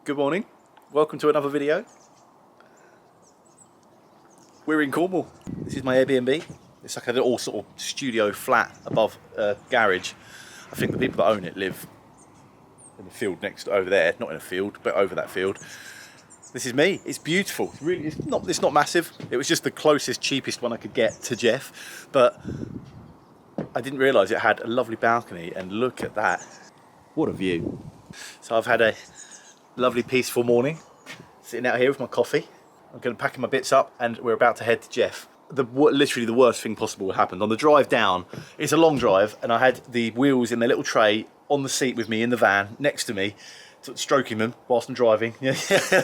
Good morning, welcome to another video. We're in Cornwall. This is my Airbnb. It's like a little sort of studio flat above a garage. I think the people that own it live in the field next over there, not in a field, but over that field. This is me. It's beautiful. It's not massive. It was just the closest, cheapest one I could get to Geoff, but I didn't realise it had a lovely balcony, and look at that. What a view. So I've had a lovely peaceful morning, sitting out here with my coffee. I'm going to pack my bits up and we're about to head to Geoff. Literally the worst thing possible happened. On the drive down, it's a long drive, and I had the wheels in their little tray on the seat with me in the van, next to me, stroking them whilst I'm driving.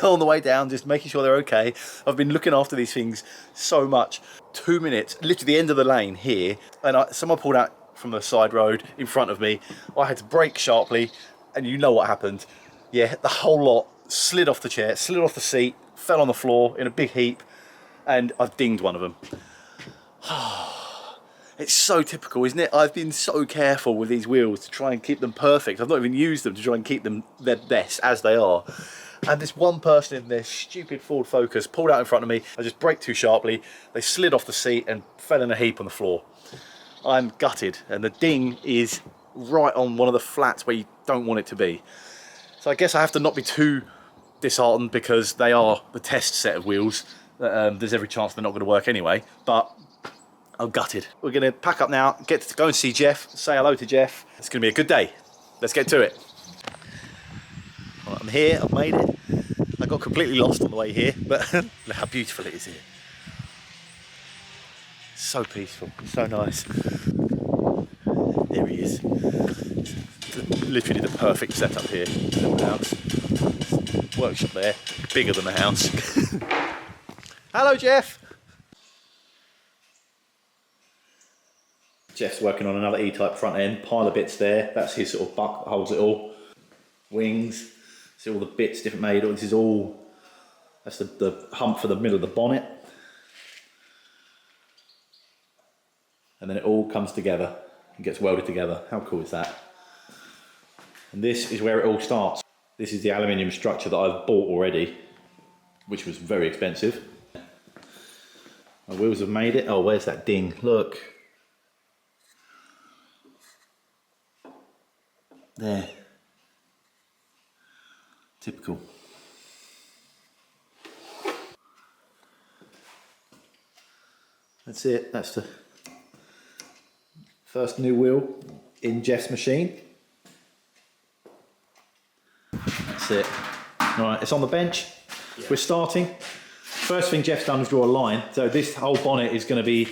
On the way down, just making sure they're okay. I've been looking after these things so much. 2 minutes, literally the end of the lane here, and someone pulled out from the side road in front of me. I had to brake sharply, and you know what happened. Yeah, the whole lot slid off the chair, slid off the seat, fell on the floor in a big heap, and I've dinged one of them. It's so typical, isn't it? I've been so careful with these wheels to try and keep them perfect. I've not even used them to try and keep them their best as they are. And this one person in their stupid Ford Focus pulled out in front of me. I just braked too sharply. They slid off the seat and fell in a heap on the floor. I'm gutted, and the ding is right on one of the flats where you don't want it to be. So I guess I have to not be too disheartened, because they are the test set of wheels. There's every chance they're not going to work anyway, but I'm gutted. We're going to pack up now, get to go and see Geoff, say hello to Geoff. It's going to be a good day. Let's get to it. Right, I'm here, I've made it. I got completely lost on the way here, but look how beautiful it is here. So peaceful, so nice. There he is. Literally the perfect setup here. Little house. Workshop there, bigger than the house. Hello, Geoff. Geoff's working on another E-type front end. Pile of bits there. That's his sort of buck that holds it all. Wings. See all the bits, different made. This is all. That's the hump for the middle of the bonnet. And then it all comes together and gets welded together. How cool is that? And this is where it all starts. This is the aluminium structure that I've bought already, which was very expensive. My wheels have made it. Oh, where's that ding? Look. There. Typical. That's it. That's the first new wheel in Geoff's machine. That's it. Alright, it's on the bench. Yeah. We're starting. First thing Geoff's done was draw a line. So this whole bonnet is going to be,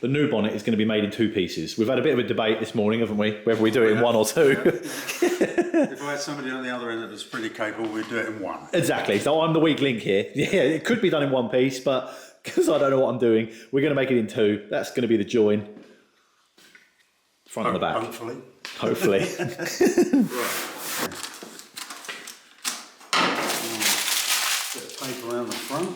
the new bonnet is going to be made in two pieces. We've had a bit of a debate this morning, haven't we? Whether we do it in one or two. If I had somebody on the other end that was pretty capable, we'd do it in one. Exactly. So I'm the weak link here. Yeah, it could be done in one piece, but because I don't know what I'm doing, we're going to make it in two. That's going to be the join. Front and the back. Hopefully. Hopefully. Right. Bit of paper around the front.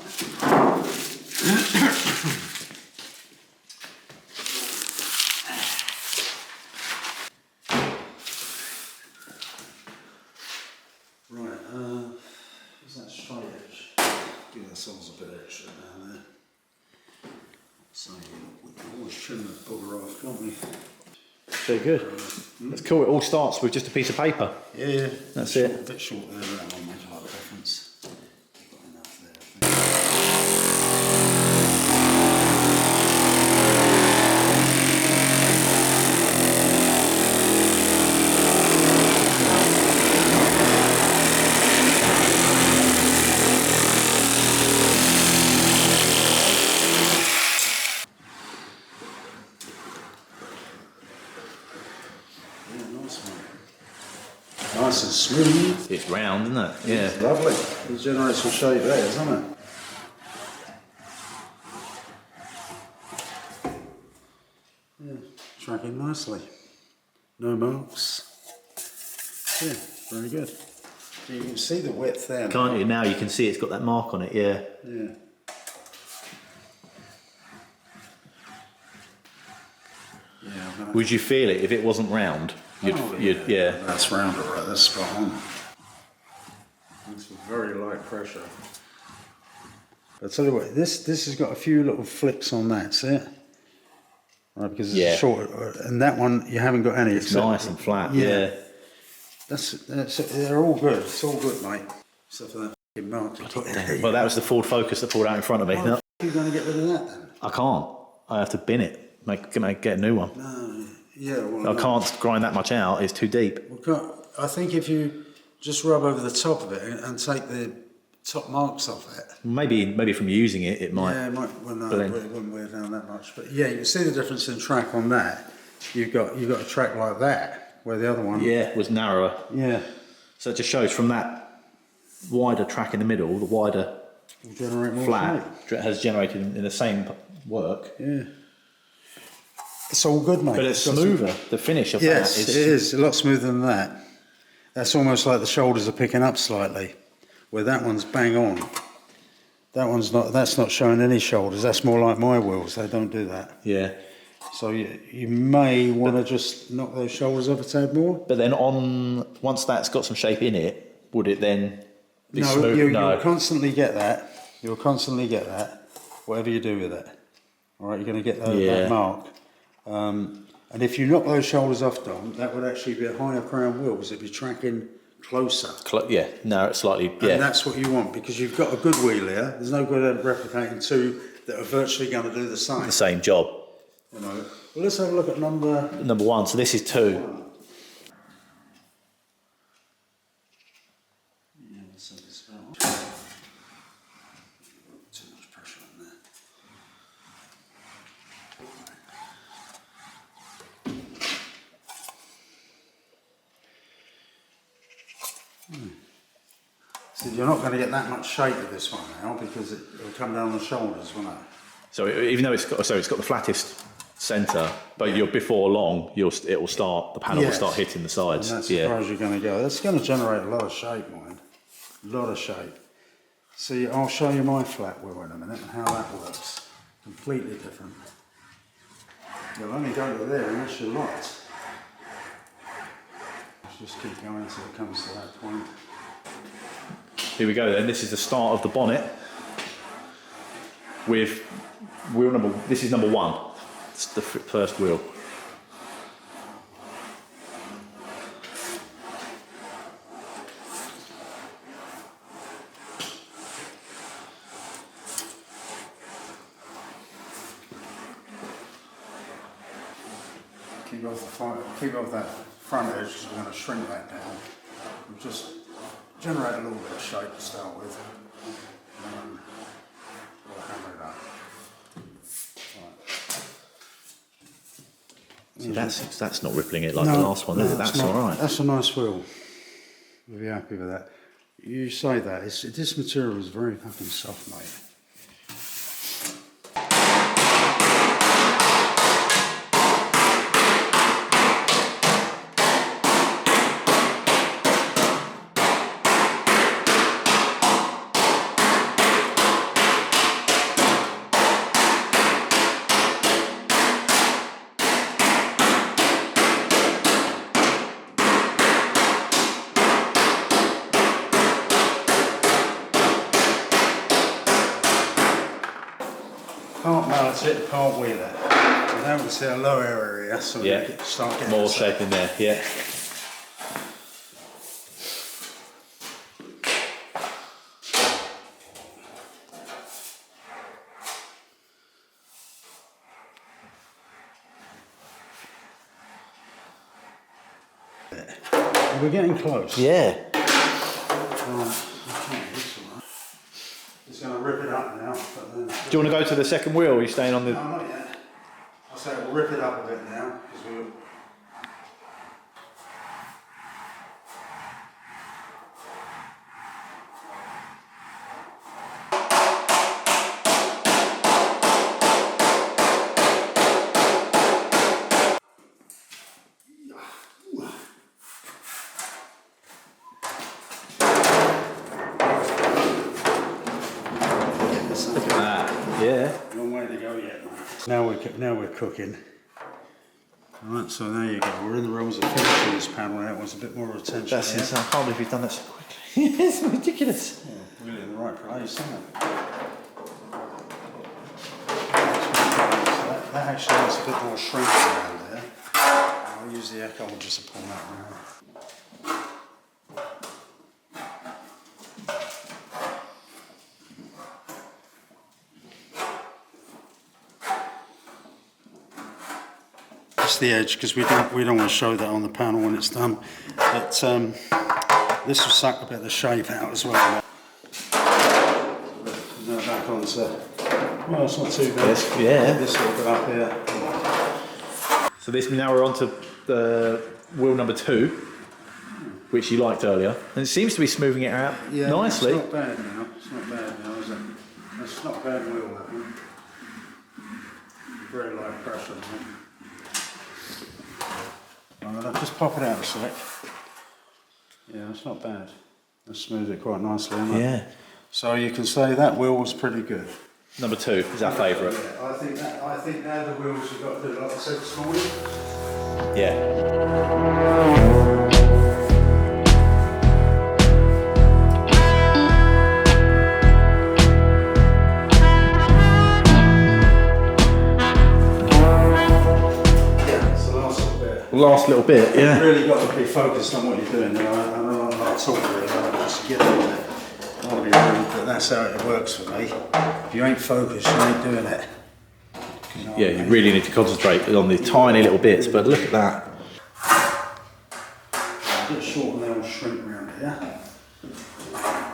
Right, is that straight edge? Give ourselves a bit extra down there. So we can always trim the bugger off, can't we? Very good. That's cool. It all starts with just a piece of paper. Yeah. That's short, it. A bit short there, but that won't make a lot of difference. You've got enough there, I think. Nice and smooth. It's round, isn't it? Yeah. It's lovely. It generates some shape there, doesn't it? Yeah, tracking nicely. No marks. Yeah, very good. You can see the width there. Can't you? Now you can see it's got that mark on it, yeah. Yeah. Yeah. Would you feel it if it wasn't round? You'd, yeah. That's round, all right. That's spot on. It's a very light pressure. I'll tell you what, this has got a few little flicks on that, see it? Right, because it's short, and that one you haven't got any. It's nice and flat, yeah. That's they're all good. It's all good, mate. Except for that fucking mark. Well, that was the Ford Focus that pulled out in front of me. How are you going to get rid of that then? I can't. I have to bin it. Get a new one. No, yeah. Well, I can't grind that much out. It's too deep. I think if you just rub over the top of it and take the top marks off it. Maybe from using it, it might. Yeah, it might. Well, no, it wouldn't wear down that much. But yeah, you can see the difference in track on that. You've got a track like that, where the other one was narrower. Yeah. So it just shows from that wider track in the middle, the wider flat has generated in the same work. Yeah. It's all good, mate. But it's smoother. The finish of that is. Yes, it is a lot smoother than that. That's almost like the shoulders are picking up slightly, where that one's bang on. That one's not. That's not showing any shoulders. That's more like my wheels. They don't do that. Yeah. So you may want to just knock those shoulders off a tad more. But then once that's got some shape in it, would it then be no, smooth? You'll constantly get that. You'll constantly get that, whatever you do with it. All right, you're going to get that mark. And if you knock those shoulders off, Dom, that would actually be a higher crown wheel because it'd be tracking closer. No, it's slightly. And that's what you want because you've got a good wheel here. There's no good at replicating two that are virtually going to do the same. The same job. You know. Well, let's have a look at number one. So this is 2. Yeah, let's have this out. Too much pressure on there. So you're not going to get that much shape with this one now because it'll come down the shoulders, won't it? So even though it's got the flattest centre, but you're before long, the panel will start hitting the sides. And that's as far as you're going to go. That's going to generate a lot of shape, mind. A lot of shape. See, I'll show you my flat wheel in a minute and how that works. Completely different. You'll only go to there unless you like. Let's just keep going until it comes to that point. Here we go then. This is the start of the bonnet with wheel number. This is number 1. It's the first wheel. Keep off that front edge because we're going to shrink that down. We'll just generate a little bit of shape to start with. We'll hammer it up. Right. See, that's not rippling it like the last one, is it? That's all right. That's a nice wheel. We'll be happy with that. You say that. This material is very fucking soft, mate. Can't balance it, can't wheel it. And now we see a low area, so we start getting more shape in there, yeah. We're getting close. Yeah. It's going to rip it up now. But then Do you want to go to the second wheel, or are you staying on the... No, not yet. I'll say we'll rip it up a bit now, because we'll... Look at that, yeah. Long way to go yet, mate. Now we're cooking. Alright, so there you go. We're in the realms of finishing this panel now. It wants a bit more attention. That's insane. I can't believe you've done that so quickly. It's ridiculous. Yeah, really in the right place, isn't it? That actually has a bit more shrink around there. I'll use the echo just to pull that around. Just the edge, because we don't want to show that on the panel when it's done. But this will suck a bit of the shape out as well. Now back on to, well, it's not too bad. Yes, yeah. This little bit up here. So now we're on to the wheel number 2, which you liked earlier, and it seems to be smoothing it out nicely. It's not bad now. It's not bad now, is it? It's not a bad wheel, that one. Very low pressure. I'll just pop it out a sec. Yeah, it's not bad. Let's smooth it quite nicely, isn't it? Yeah. So you can say that wheel was pretty good. Number 2 is our favourite. Yeah, I think they're the wheels you've got to do, like I said this morning. Yeah. Last little bit, yeah. You've really got to be focused on what you're doing. I don't like talking really, I just get on with it. I want to be rude, but that's how it works for me. If you ain't focused, you ain't doing it. You know You really need to concentrate on the tiny little bits, but look at that. A bit short and they'll shrink around here.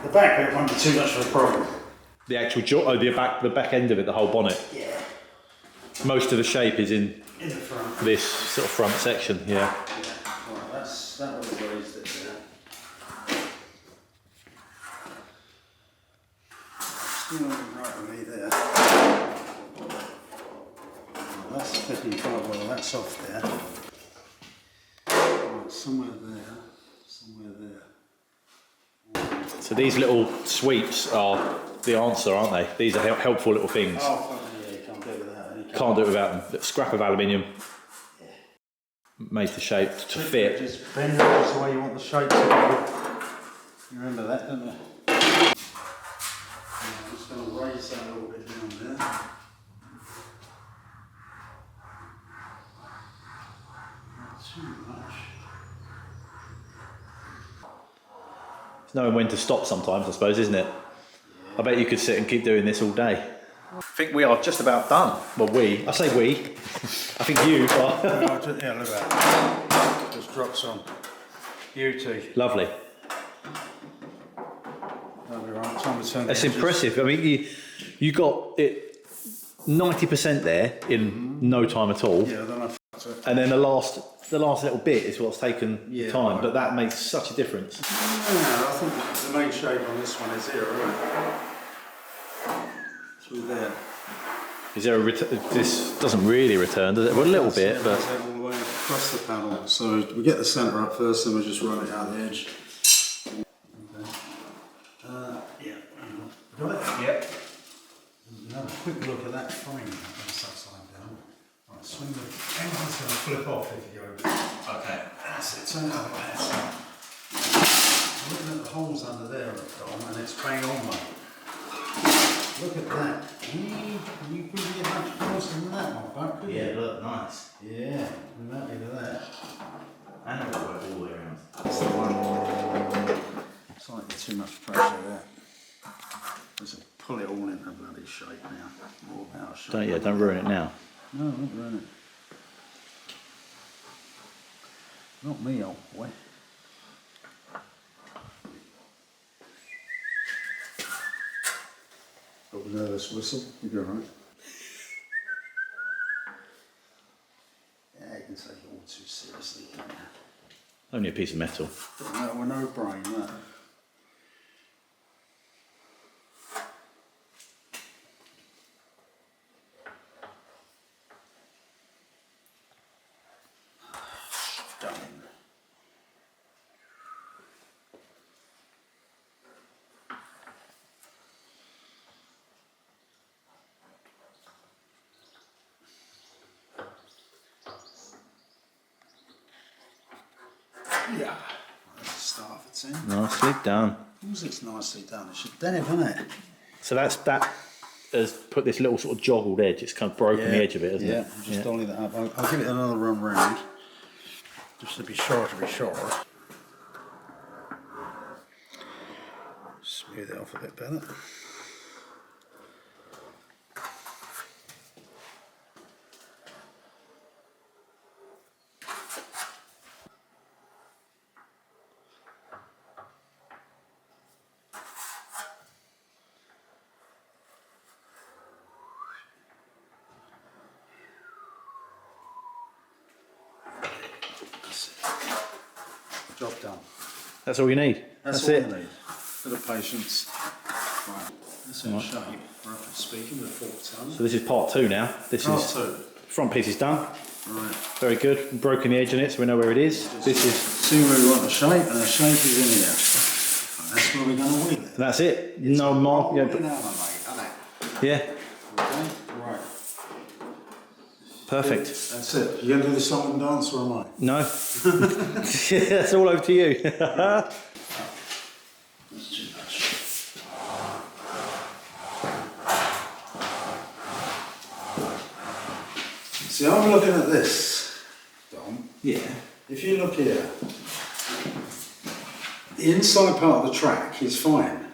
The back bit won't be too much of a problem. The actual the back end of it, the whole bonnet. Yeah. Most of the shape is in In the front. this sort of front section, yeah. Right, that was raised it there. Still not right with me there. That's fitting quite well, that's off there. Right, somewhere there. So these little sweeps are the answer, aren't they? These are helpful little things. Oh, yeah, you can't do it without any. Can't do it without them. Scrap of aluminium. Made the shape to fit. Just bend it just the way you want the shape to go. You remember that, don't you? I'm just going to raise that a little bit down there. Not too much. It's knowing when to stop sometimes, I suppose, isn't it? I bet you could sit and keep doing this all day. I think we are just about done. Well, I say we. I think you are. Yeah, look at that. Just drops on. Beauty. Lovely. That'll be right. Time to turn That's the edges. impressive. I mean, you got it 90% there in no time at all. Yeah, then I fucked it. And then the last little bit is what's taken time, right. but that makes such a difference. Yeah, I think the main shape on this one is here, right? Through there. Is there this doesn't really return, does it? Well, a little bit, but all the way across the panel. So we get the centre up first, and we just run it out the edge. Okay. Yeah. Got it? yep. Have a quick look at that frame. That's upside down. Right, swing the. Everyone's going to flip off if you go. Okay. That's it. Turn it up like that. Looking at the holes under there, Dom, and it's bang on, mate. Look at that. You couldn't get much closer than that one, but could you? Look, nice. Yeah, I'm happy with that. And it'll work all the way around. That's the one. Slightly too much pressure there. Let's pull it all into bloody shape now. All about shape. Don't ruin it now. No, not ruin it. Not me, old boy. Got a nervous whistle. You go right. Yeah, you can take it all too seriously. Only a piece of metal. No, we're no brain, that. Done. Yeah. That's a start for 10. Nicely done. long as it's nicely done, it's just dead, isn't it? So that has put this little sort of joggled edge. It's kind of broken the edge of it, hasn't it? Yeah, just dolly that up. I'll give it another run round, just to be sure Smooth it off a bit better. Job done. That's all you need. That's all you need. Bit of patience. Right. That's in shape, roughly speaking, with 4 tons. So this is part 2 now. This Part is 2. front piece is done. Right. Very good. We've broken the edge on it, so we know where it is. This is. See where we want the shape, and the shape is in here. And that's where we're going to wheel it. That's it. No more. Yeah. Yeah. Okay. Right. Perfect. That's it. You going to do the song and dance, or am I? No. That's all over to you. That's too much. See, I'm looking at this, Dom. Yeah. If you look here, the inside part of the track is fine.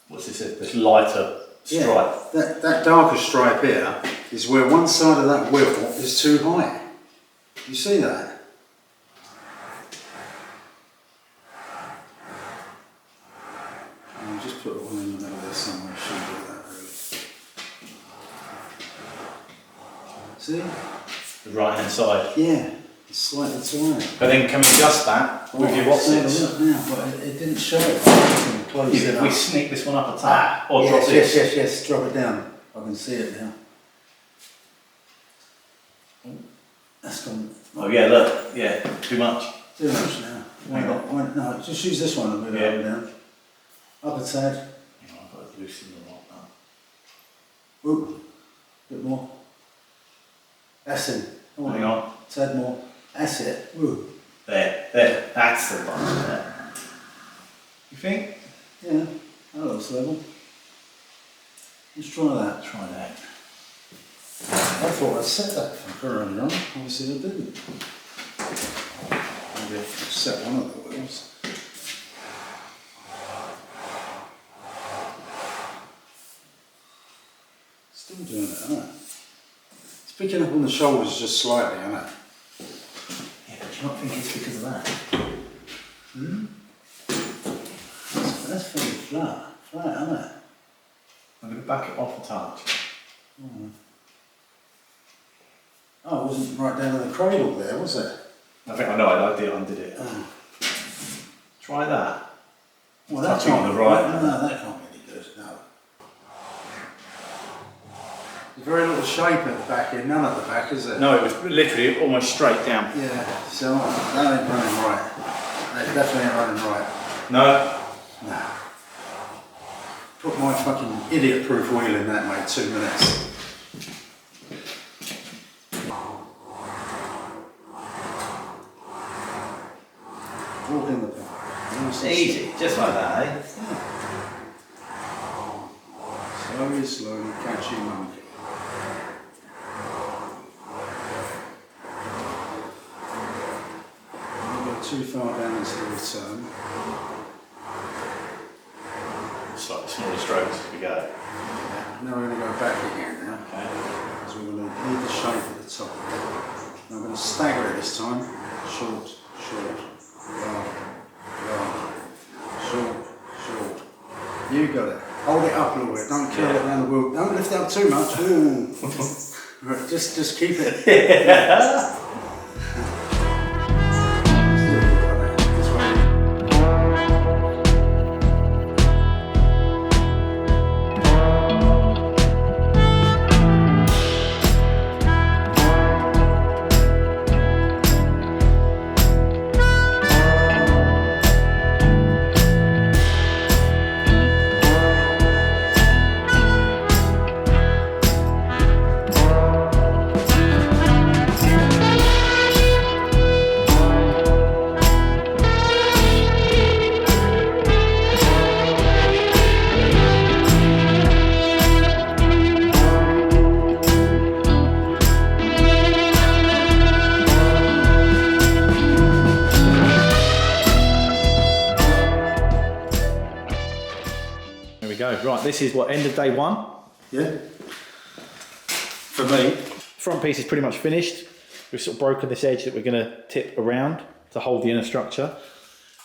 What's this? This lighter stripe. Yeah, that darker stripe here is where one side of that wheel is too high. You see that? I'll just put one in the middle there somewhere. Shouldn't do that really. See? The right hand side. Yeah, it's slightly too high. But then can we adjust that with your what's Now, but it didn't show it. Close it If up. we sneak this one up a tad or drop yes, this. yes, drop it down. I can see it now. That's gone. Oh yeah, look, yeah, too much. Too much now. No, just use this one and move it up and down. Up a tad. Hang on, I've got to loosen the lock now. Whoop. Bit more. That's it. Hang on. Tad more. That's it. Woo. There, that's the button there. You think? Yeah, that looks level. Let's try that. Try that. I thought I set that fucker earlier on. Obviously I didn't. Maybe I set one of the wheels. Still doing it, isn't it? It's picking up on the shoulders just slightly, isn't it? Yeah, but do you not think it's because of that? That's fairly flat, isn't it? I'm going to back it off a touch. Oh, it wasn't right down in the cradle there, was it? I think I know, I undid it. Try that. Well, that Touching can't on the right. No, that can't be any good, no. There's very little shape at the back here, none at the back, is there? No, it was literally almost straight down. Yeah, so that ain't running right. That definitely ain't running right. No? No. Put my fucking idiot-proof wheel in that, mate, 2 minutes. Walk in the back. Easy, just like that, eh? Slowly, slowly, catch your monkey. Don't go too far down this little turn. Slightly smaller strokes as we go. Now we're going to go back again now. Okay. Because we're going to leave the shape at the top. Now I'm going to stagger it this time. Short, short, long, long, short, short. You got it. Hold it up a little bit. Don't curl it around the wheel. Don't lift it up too much. Ooh. Right, just keep it. we go. Right, this is what, end of day 1? Yeah. For me. Front piece is pretty much finished. We've sort of broken this edge that we're going to tip around to hold the inner structure.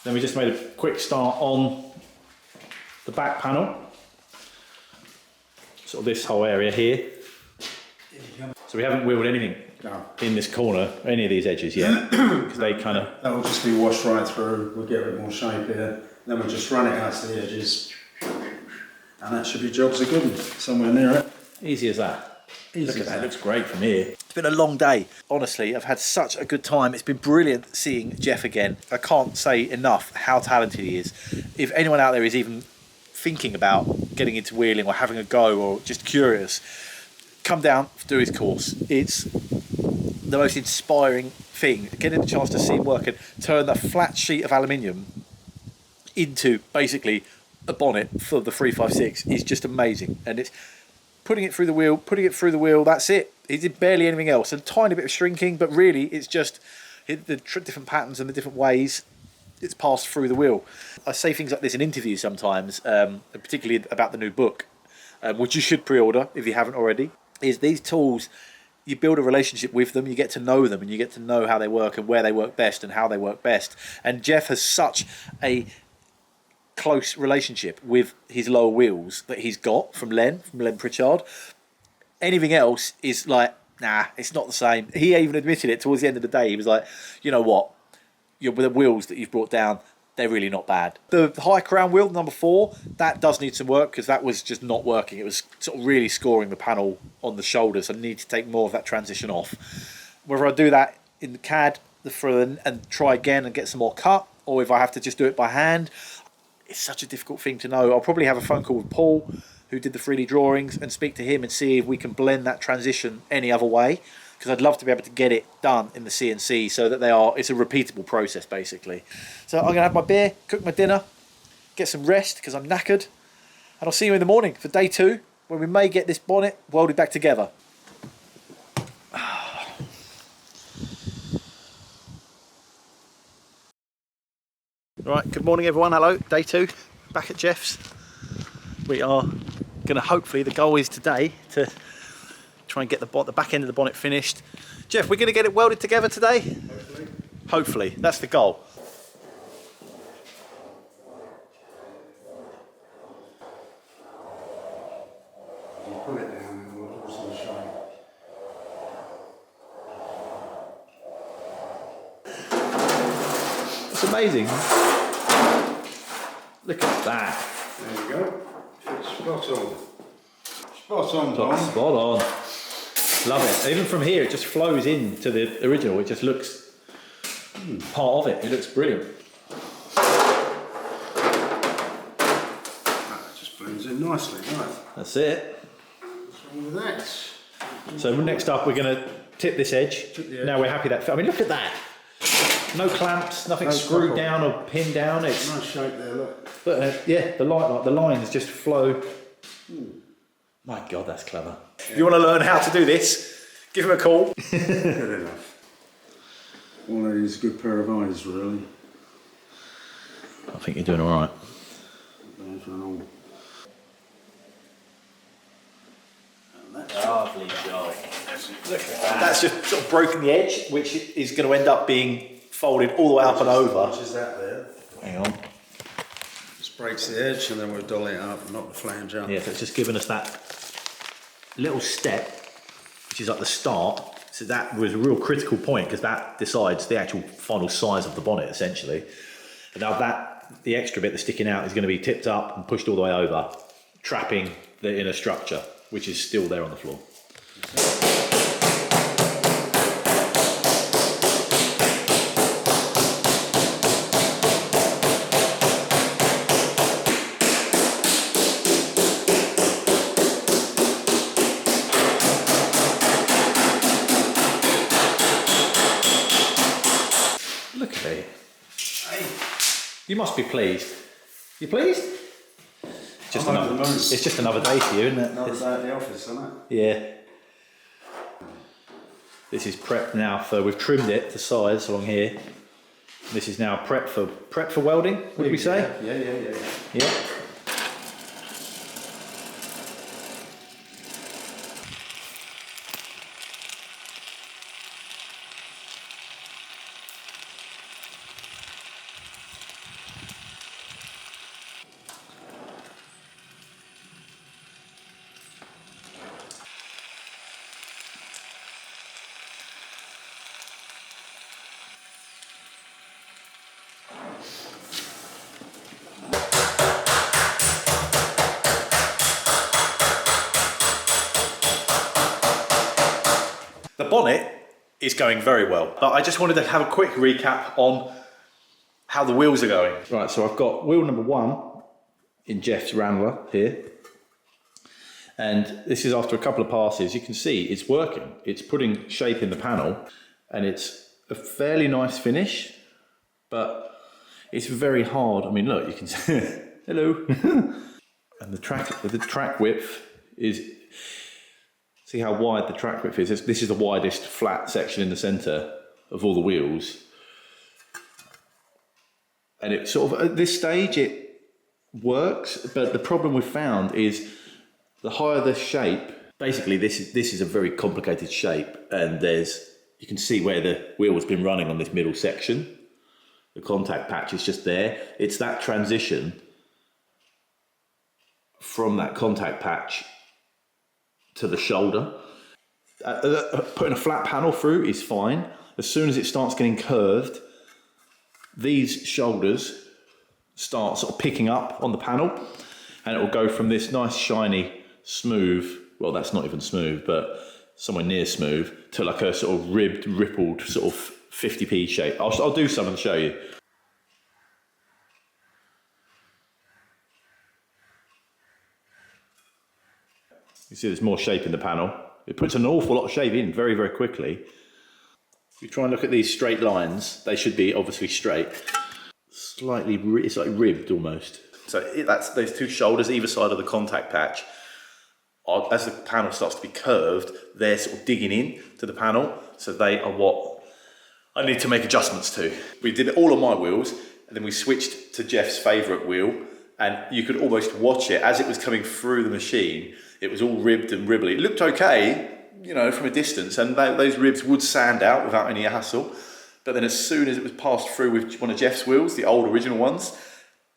Then we just made a quick start on the back panel. Sort of this whole area here. So we haven't wheeled anything in this corner, any of these edges yet, because they kind of... That'll just be washed right through. We'll get a bit more shape here. Then we'll just run it out to the edges. And that should be jobs are good, somewhere near it. Easy as that. Easy Look at as that, that. looks great from here. It's been a long day. Honestly, I've had such a good time. It's been brilliant seeing Geoff again. I can't say enough how talented he is. If anyone out there is even thinking about getting into wheeling or having a go or just curious, come down, do his course. It's the most inspiring thing. Getting the chance to see him work and turn a flat sheet of aluminium into basically a bonnet for the 356 is just amazing. And it's putting it through the wheel, that's it. He did barely anything else. A tiny bit of shrinking, but really it's just the different patterns and the different ways it's passed through the wheel. I say things like this in interviews sometimes, particularly about the new book, which you should pre-order if you haven't already, is these tools, you build a relationship with them, you get to know them, and you get to know how they work and where they work best and how they work best. And Geoff has such a close relationship with his lower wheels that he's got from Len Pritchard. Anything else is like, nah, it's not the same. He even admitted it towards the end of the day. He was like, you know what, the wheels that you've brought down, they're really not bad. The high crown wheel, number 4, that does need some work because that was just not working. It was sort of really scoring the panel on the shoulders. I need to take more of that transition off. Whether I do that in the CAD and try again and get some more cut, or if I have to just do it by hand, it's such a difficult thing to know. I'll probably have a phone call with Paul, who did the 3D drawings, and speak to him and see if we can blend that transition any other way, because I'd love to be able to get it done in the CNC so that it's a repeatable process basically. So I'm going to have my beer, cook my dinner, get some rest because I'm knackered, and I'll see you in the morning for day 2 when we may get this bonnet welded back together. Right, good morning everyone, hello, day 2, back at Geoff's. We are going to, hopefully, the goal is today to try and get the back end of the bonnet finished. Geoff, we're going to get it welded together today? Hopefully. Hopefully, that's the goal. You pull it down and we'll also show you. It's amazing. Look at that. There you go. It's spot on. Spot on, Don. Spot on. Love it. Even from here, it just flows into the original. It just looks part of it. It looks brilliant. That just blends in nicely, right? That's it. What's wrong with that? So next up, we're going to tip this edge. Now we're happy that. I mean, look at that. No clamps, nothing screwed down or pinned down. It's nice shape there, look. But yeah, the lines just flow. My God, that's clever. If you want to learn how to do this, give him a call. Good enough. All of these good pair of eyes, really. I think you're doing all right. Lovely job. Look at that. That's just sort of broken the edge, which is going to end up being folded all the way up and over. Which is that there? Hang on. Just breaks the edge and then we'll dolly it up and knock the flange up. Yeah, so it's just given us that little step, which is like the start. So that was a real critical point because that decides the actual final size of the bonnet, essentially. And now the extra bit that's sticking out is going to be tipped up and pushed all the way over, trapping the inner structure, which is still there on the floor. Look at it. You must be pleased. You pleased? It's just another day for you, isn't it? Another day at the office, isn't it? Yeah. This is prep now for, we've trimmed it to size along here. This is now prep for welding, would we say? Yeah. Yeah. bonnet is going very well, but I just wanted to have a quick recap on how the wheels are going. Right, so I've got wheel number 1 in Geoff's Ranalah here. And this is after a couple of passes. You can see it's working. It's putting shape in the panel, and it's a fairly nice finish, but it's very hard. I mean, look, you can see, hello. And the track width is, see how wide the track width is. This is the widest flat section in the center of all the wheels. And it sort of, at this stage, it works, but the problem we've found is the higher the shape, basically this is a very complicated shape, and you can see where the wheel has been running on this middle section. The contact patch is just there. It's that transition from that contact patch to the shoulder. Putting a flat panel through is fine. As soon as it starts getting curved, these shoulders start sort of picking up on the panel, and it will go from this nice shiny smooth, well, that's not even smooth, but somewhere near smooth, to like a sort of ribbed, rippled sort of 50p shape. I'll do some and show you. You see there's more shape in the panel. It puts an awful lot of shape in very, very quickly. If you try and look at these straight lines, they should be obviously straight. Slightly, it's like ribbed almost. So that's those two shoulders either side of the contact patch. As the panel starts to be curved, they're sort of digging in to the panel. So they are what I need to make adjustments to. We did it all on my wheels, and then we switched to Geoff's favourite wheel, and you could almost watch it as it was coming through the machine. It was all ribbed and ribbly. It looked okay, you know, from a distance, and those ribs would sand out without any hassle. But then as soon as it was passed through with one of Geoff's wheels, the old original ones,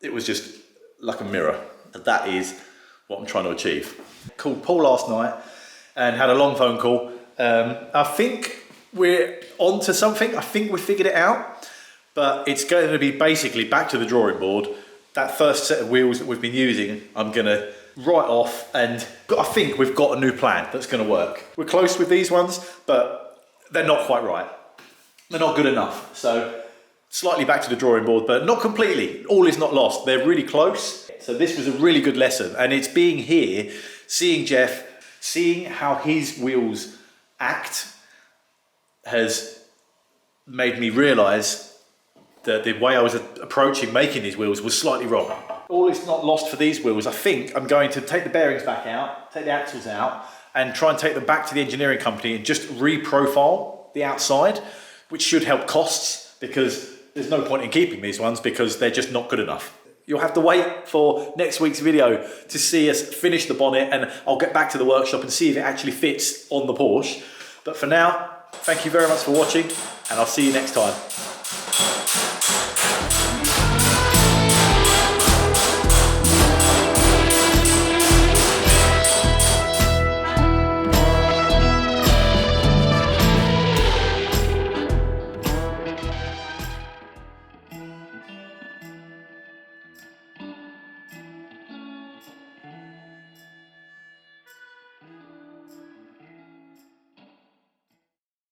it was just like a mirror. And that is what I'm trying to achieve. Called Paul last night and had a long phone call. I think we're on to something. I think we figured it out, but it's going to be basically back to the drawing board. That first set of wheels that we've been using, I'm going to write off, and I think we've got a new plan that's going to work. We're close with these ones, but they're not quite right. They're not good enough. So slightly back to the drawing board, but not completely. All is not lost. They're really close. So this was a really good lesson, and it's being here, seeing Geoff, seeing how his wheels act has made me realise that the way I was approaching making these wheels was slightly wrong. All is not lost for these wheels. I think I'm going to take the bearings back out, take the axles out, and try and take them back to the engineering company and just re-profile the outside, which should help costs, because there's no point in keeping these ones because they're just not good enough. You'll have to wait for next week's video to see us finish the bonnet, and I'll get back to the workshop and see if it actually fits on the Porsche. But for now, thank you very much for watching, and I'll see you next time.